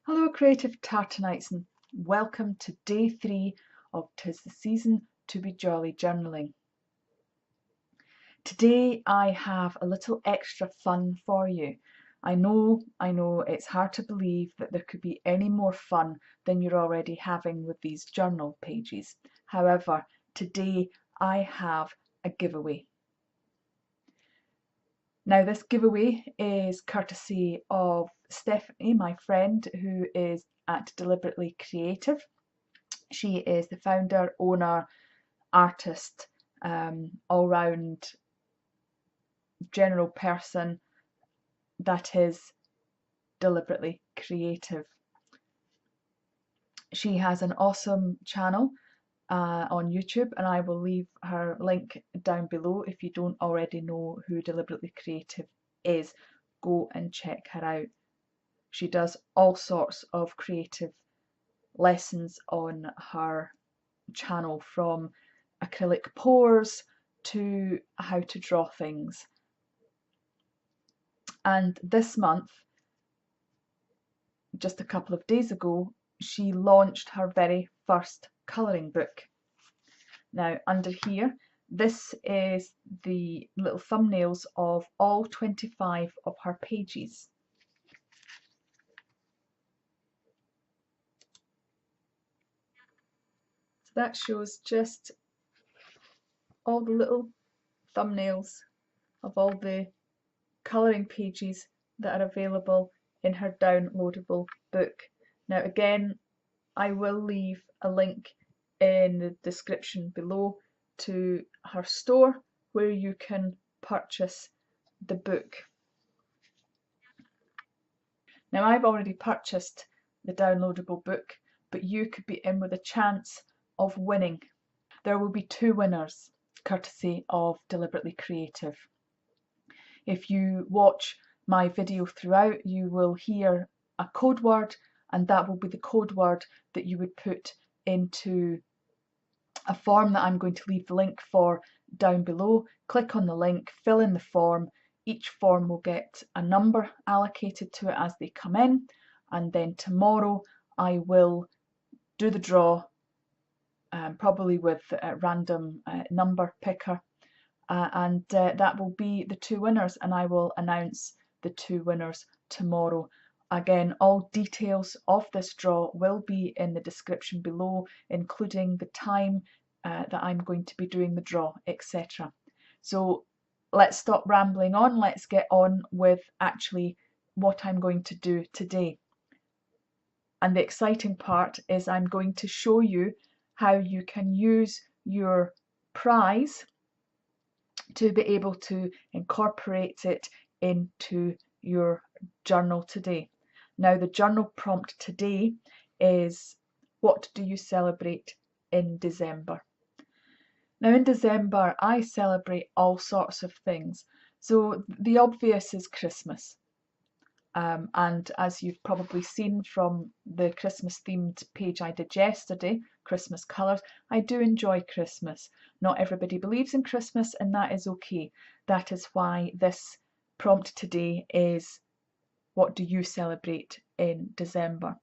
Hello creative Tartanites and welcome to day 3 of 'Tis the Season to be Jolly Journaling. Today I have a little extra fun for you. I know it's hard to believe that there could be any more fun than you're already having with these journal pages. However, today I have a giveaway. Now this giveaway is courtesy of Stephanie, my friend, who is at Deliberately Creative. She is the founder, owner, artist, all-round general person that is deliberately creative. She has an awesome channel on YouTube, and I will leave her link down below. If you don't already know who Deliberately Creative is, go and check her out. She does all sorts of creative lessons on her channel, from acrylic pours to how to draw things. And this month, just a couple of days ago, she launched her very first colouring book. Now under here, this is the little thumbnails of all 25 of her pages. So that shows just all the little thumbnails of all the colouring pages that are available in her downloadable book. Now again, I will leave a link in the description below to her store where you can purchase the book. Now I've already purchased the downloadable book, but you could be in with a chance of winning. There will be 2 winners, courtesy of Deliberately Creative. If you watch my video throughout, you will hear a code word, and that will be the code word that you would put into a form that I'm going to leave the link for down below. Click on the link, fill in the form. Each form will get a number allocated to it as they come in, and then tomorrow I will do the draw, probably with a random number picker, and that will be the 2 winners, and I will announce the 2 winners tomorrow. Again, all details of this draw will be in the description below, including the time that I'm going to be doing the draw, etc. So let's stop rambling on, let's get on with actually what I'm going to do today. And the exciting part is I'm going to show you how you can use your prize to be able to incorporate it into your journal today. Now the journal prompt today is, what do you celebrate in December? Now in December I celebrate all sorts of things. So the obvious is Christmas. And as you've probably seen from the Christmas themed page I did yesterday, Christmas colours, I do enjoy Christmas. Not everybody believes in Christmas, and that is okay. That is why this prompt today is, what do you celebrate in December?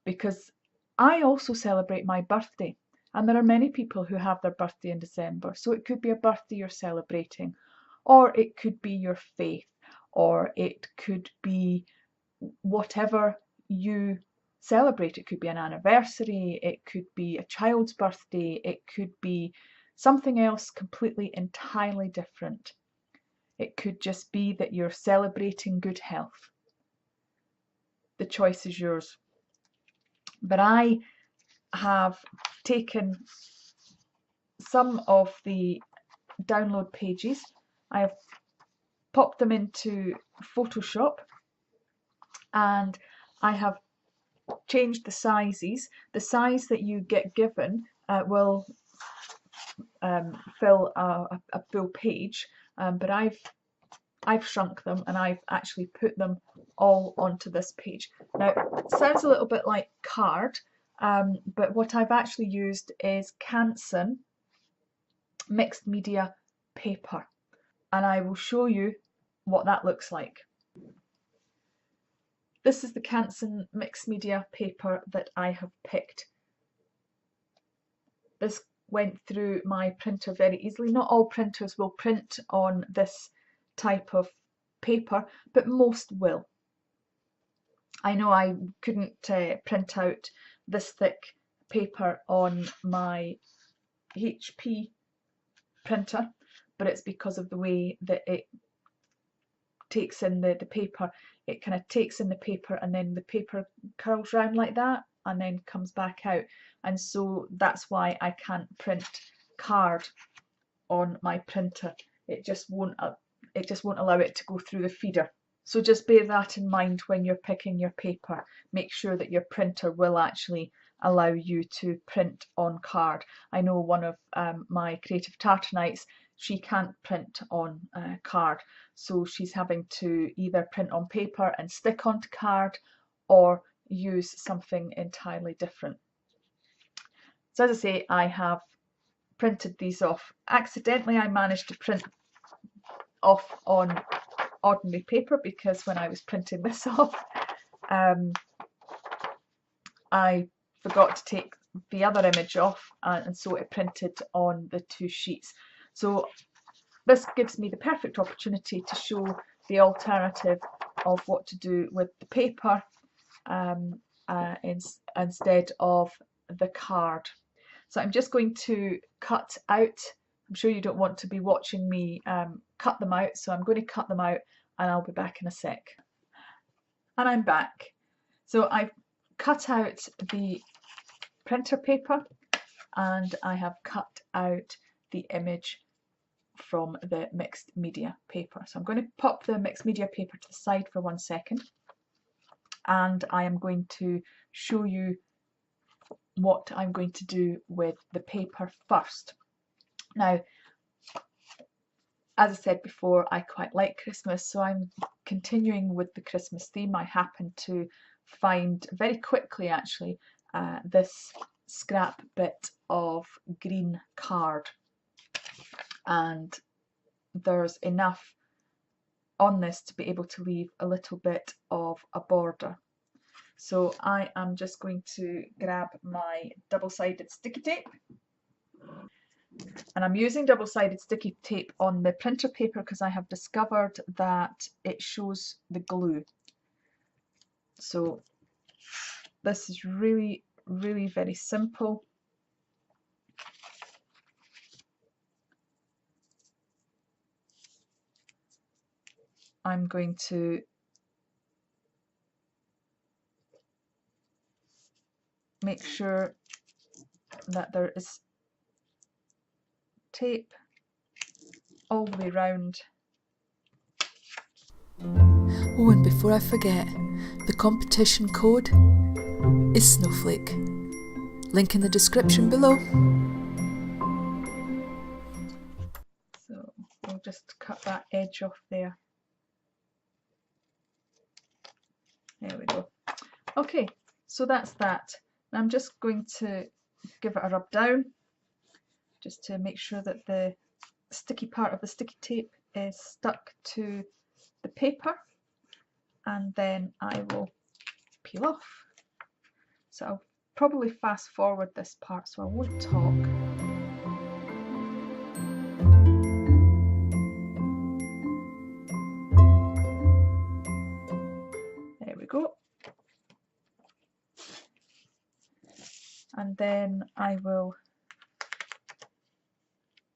Because I also celebrate my birthday, and there are many people who have their birthday in December. So it could be a birthday you're celebrating, or it could be your faith, or it could be whatever you celebrate. It could be an anniversary, it could be a child's birthday, it could be something else completely entirely different. It could just be that you're celebrating good health. The choice is yours. But I have taken some of the download pages, I have popped them into Photoshop, and I have changed the sizes. The size that you get given will fill a full page, but I've shrunk them and I've actually put them all onto this page. Now it sounds a little bit like card, but what I've actually used is Canson Mixed Media paper, and I will show you what that looks like. This is the Canson Mixed Media paper that I have picked. This went through my printer very easily. Not all printers will print on this type of paper, but most will. I know I couldn't print out this thick paper on my HP printer, but it's because of the way that it takes in the paper. It kind of takes in the paper and then the paper curls round like that and then comes back out, and so that's why I can't print card on my printer. It just won't allow it to go through the feeder. So just bear that in mind when you're picking your paper. Make sure that your printer will actually allow you to print on card. I know one of my creative tartanites, she can't print on card, so she's having to either print on paper and stick onto card or use something entirely different. So as I say, I have printed these off. Accidentally I managed to print off on ordinary paper, because when I was printing this off I forgot to take the other image off, and so it printed on the two sheets. So this gives me the perfect opportunity to show the alternative of what to do with the paper instead of the card. So I'm just going to cut out, I'm sure you don't want to be watching me cut them out, so I'm going to cut them out and I'll be back in a sec. And I'm back. So I've cut out the printer paper and I have cut out the image from the mixed media paper. So I'm going to pop the mixed media paper to the side for 1 second, and I am going to show you what I'm going to do with the paper first. Now, as I said before, I quite like Christmas, so I'm continuing with the Christmas theme. I happened to find very quickly actually this scrap bit of green card, and there's enough on this to be able to leave a little bit of a border. So I am just going to grab my double-sided sticky tape, and I'm using double-sided sticky tape on the printer paper because I have discovered that it shows the glue. So this is really very simple. I'm going to make sure that there is tape all the way round. Oh, and before I forget, the competition code is Snowflake. Link in the description below. So we'll just cut that edge off there. There we go. Okay, so that's that. Now I'm just going to give it a rub down just to make sure that the sticky part of the sticky tape is stuck to the paper, and then I will peel off. So I'll probably fast forward this part so I won't talk. There we go. And then I will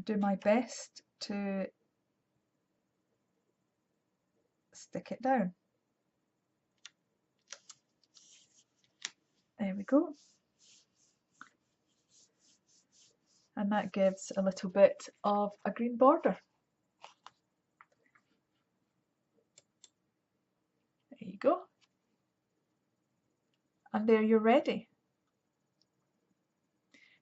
do my best to stick it down. There we go. And that gives a little bit of a green border. There you go. And there you're ready.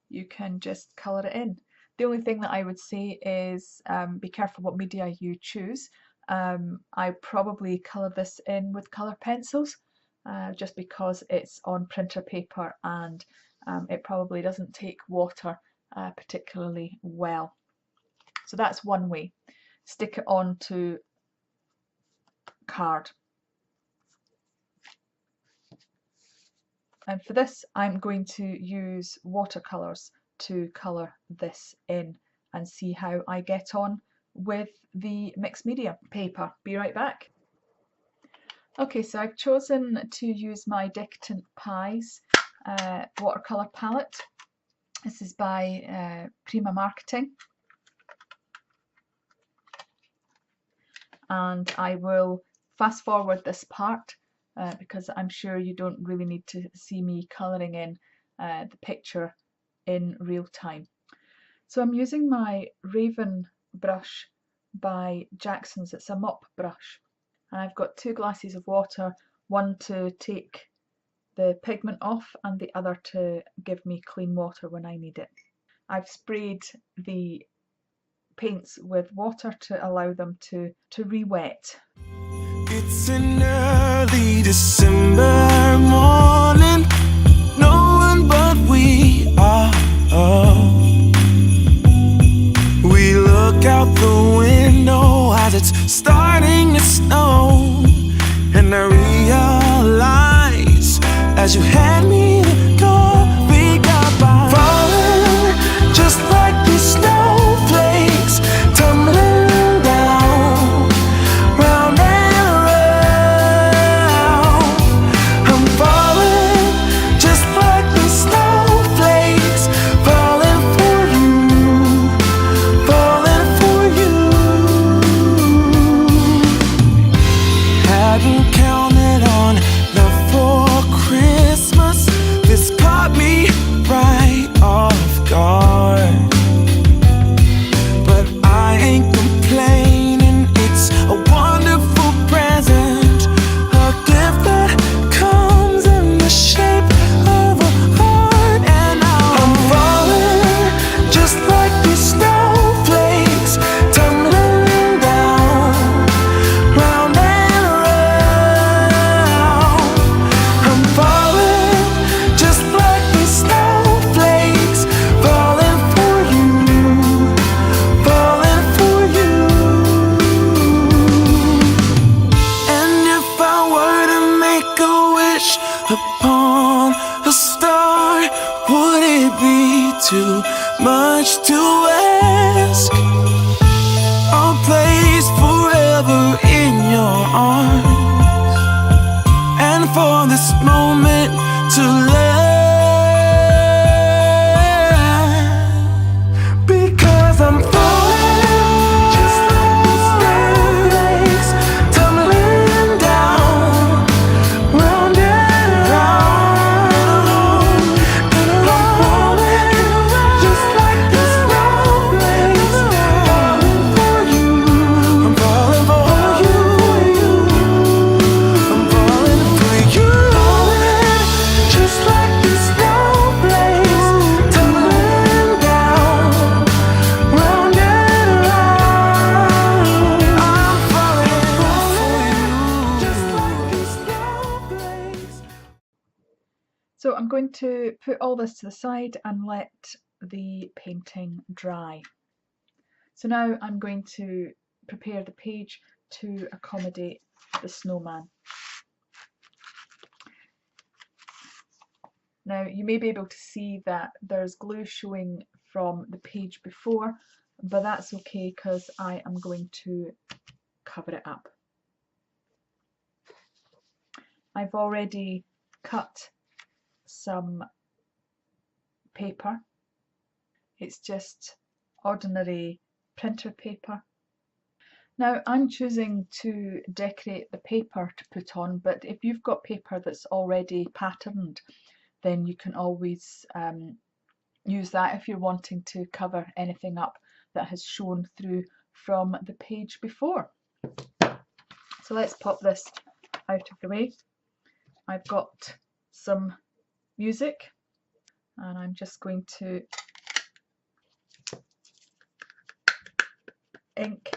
You can just colour it in. The only thing that I would say is be careful what media you choose. I probably colour this in with colour pencils just because it's on printer paper and it probably doesn't take water particularly well. So that's one way. Stick it onto card. And for this, I'm going to use watercolours to colour this in and see how I get on with the mixed media paper. Be right back. Okay, so I've chosen to use my Decadent Pies watercolour palette. This is by Prima marketing. And I will fast forward this part because I'm sure you don't really need to see me colouring in the picture in real time. So I'm using my Raven brush by Jackson's. It's a mop brush, and I've got 2 glasses of water, one to take the pigment off and the other to give me clean water when I need it. I've sprayed the paints with water to allow them to re-wet. It's an early December morning, no one but we are. We look out the window as it's starting to snow, and I realize as you hand me the door, we got by. Falling just like these snowflakes, tumbling down, round and around. I'm falling just like these snowflakes, falling for you, falling for you. Hadn't counted on love for Christmas. This caught me right off guard, but I ain't complaining. It's a wonderful present, a gift that comes in the shape of a heart. And I'm falling just like these snowflakes, tumbling down, round and around. I'm falling just like these snowflakes, falling for you, falling for you. And if I were to make a wish upon a star, would it be too much to ask? A place forever in your arms, and for this moment to last. Because I'm falling just like these snowflakes, tumbling down, round and around. And I'm falling just like these snowflakes, falling for you. I'm falling for you. I'm falling for you. Falling just like these snowflakes, tumbling down, round and around. I'm falling for you, just like these snowflakes. So I'm going to put all this to the side and let the painting dry. So now I'm going to prepare the page to accommodate the snowman. Now you may be able to see that there's glue showing from the page before, but that's okay because I am going to cover it up. I've already cut some paper. It's just ordinary printer paper. Now I'm choosing to decorate the paper to put on, but if you've got paper that's already patterned, then you can always use that if you're wanting to cover anything up that has shown through from the page before. So let's pop this out of the way. I've got some music, and I'm just going to ink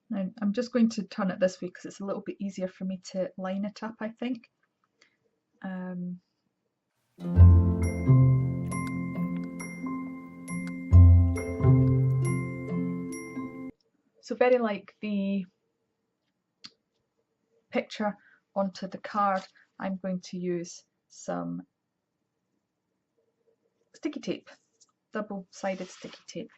now. I'm just going to turn it this way because it's a little bit easier for me to line it up, I think. So very like the picture onto the card, I'm going to use some sticky tape, double-sided sticky tape.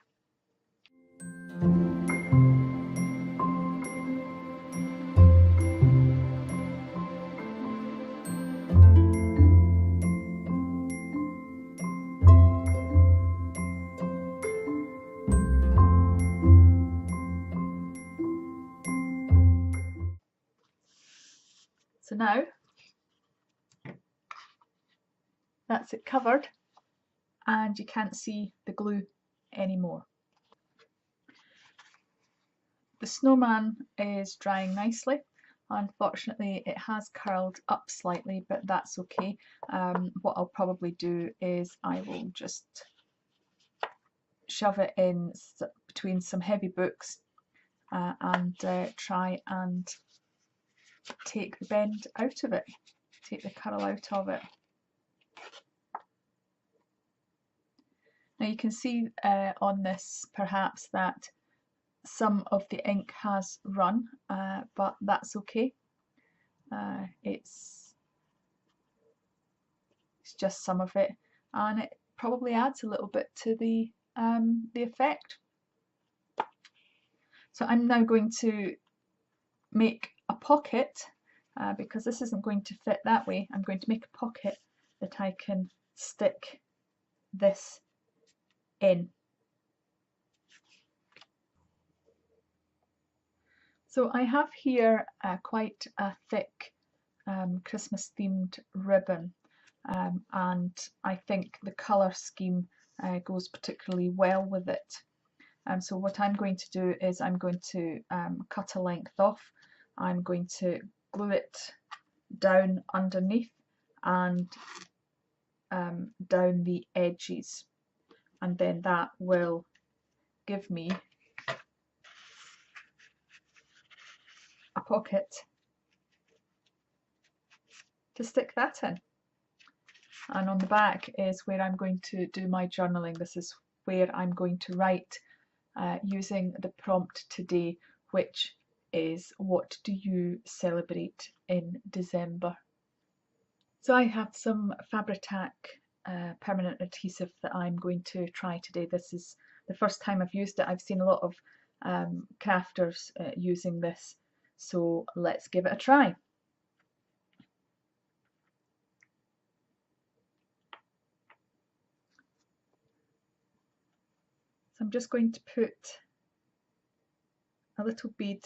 So now that's it covered and you can't see the glue anymore. The snowman is drying nicely. Unfortunately it has curled up slightly, but that's okay. What I'll probably do is I will just shove it in between some heavy books and try and take the bend out of it, take the curl out of it. Now you can see on this perhaps that some of the ink has run, but that's okay. It's just some of it, and it probably adds a little bit to the effect. So I'm now going to make a pocket, because this isn't going to fit that way. I'm going to make a pocket that I can stick this in. So I have here quite a thick Christmas themed ribbon, and I think the colour scheme goes particularly well with it. So what I'm going to do is I'm going to cut a length off. I'm going to glue it down underneath and down the edges, and then that will give me a pocket to stick that in. And on the back is where I'm going to do my journaling. This is where I'm going to write using the prompt today, which is, what do you celebrate in December? So I have some fabritac permanent adhesive that I'm going to try today. This is the first time I've used it. I've seen a lot of crafters using this, so let's give it a try. So I'm just going to put a little bead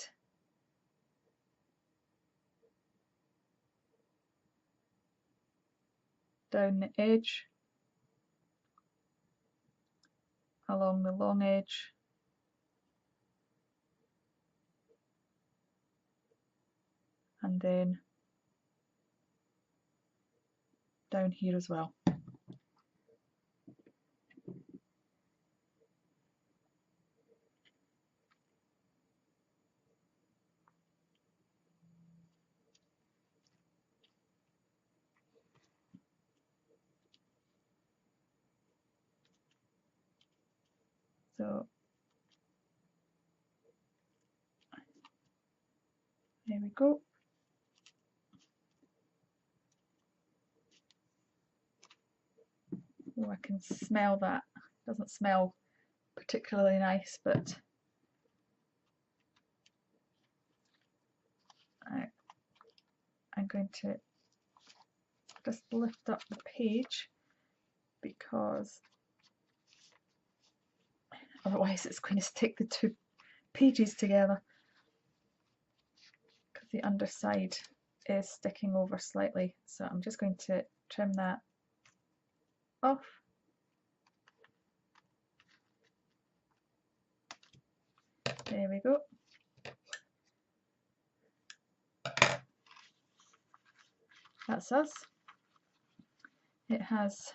down the edge, along the long edge, and then down here as well. So there we go. Oh, I can smell that. It doesn't smell particularly nice, but I'm going to just lift up the page, because otherwise it's going to stick the two pages together, because the underside is sticking over slightly. So I'm just going to trim that off. There we go. That's us. It has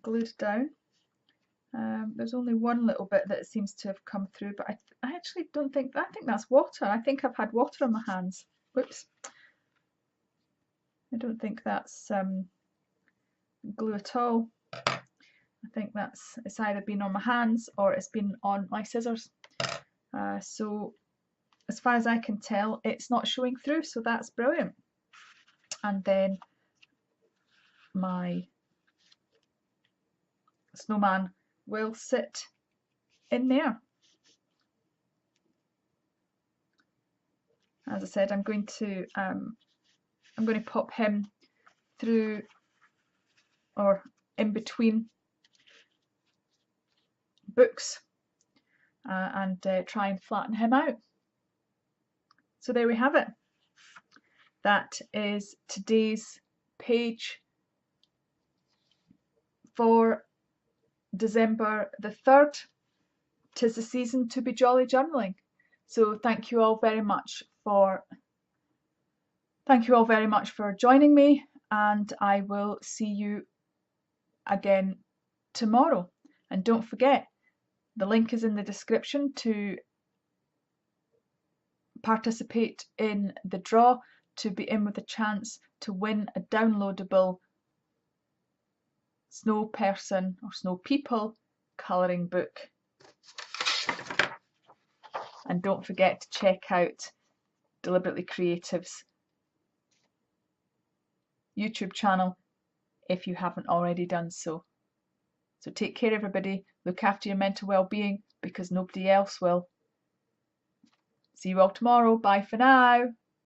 glued down. There's only one little bit that seems to have come through, but I actually don't think, I think that's water. I think I've had water on my hands. Whoops. I don't think that's glue at all. I think it's either been on my hands or it's been on my scissors. So as far as I can tell, it's not showing through, so that's brilliant. And then my snowman will sit in there. As I said, I'm going to pop him through or in between books and try and flatten him out. So there we have it. That is today's page for December the 3rd. 'Tis the season to be jolly journaling. So thank you all very much for joining me, and I will see you again tomorrow. And don't forget, the link is in the description to participate in the draw to be in with a chance to win a downloadable snow person or snow people colouring book. And don't forget to check out Deliberately Creative's YouTube channel if you haven't already done so. So take care, everybody. Look after your mental well-being because nobody else will. See you all tomorrow. Bye for now.